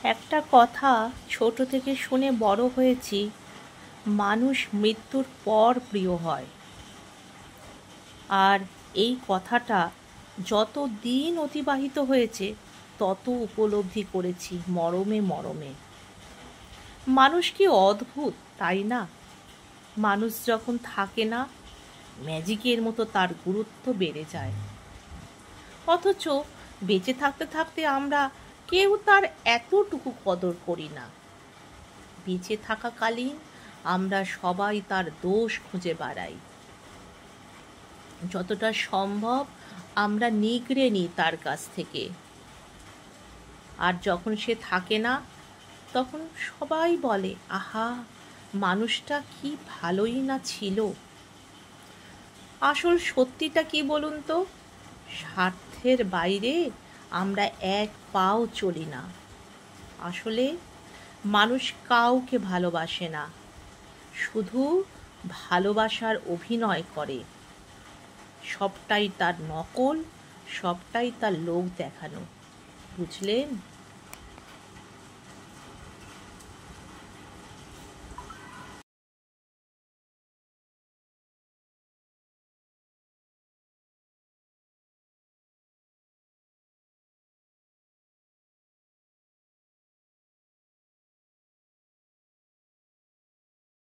একটা কথা ছোট থেকে শুনে বড় হয়েছি, মানুষ মৃত্যুর পর প্রিয় হয়। আর এই কথাটা যত দিন অতিবাহিত হয়েছে তত উপলব্ধি করেছি মরমে মরমে। মানুষ কি অদ্ভুত, তাই না? মানুষ যখন থাকে না, ম্যাজিকের মতো তার গুরুত্ব বেড়ে যায়। অথচ বেঁচে থাকতে থাকতে আমরা কেউ তার এতটুকু কদর করি না। বেঁচে থাকাকালীন আমরা সবাই তার দোষ খুঁজে বেড়াই। যতটা সম্ভব আমরা নিগড়ে নিই তার কাছ থেকে। আর যখন সে থাকে না, তখন সবাই বলে, আহা, মানুষটা কি ভালোই না ছিল। আসল সত্যিটা কি বলুন তো? স্বার্থের বাইরে আমরা এক পাও চলি না। আসলে মানুষ কাউকে ভালোবাসে না, শুধু ভালোবাসার অভিনয় করে। সবটাই তার নকল, সবটাই তার লোক দেখানো। বুঝলেন?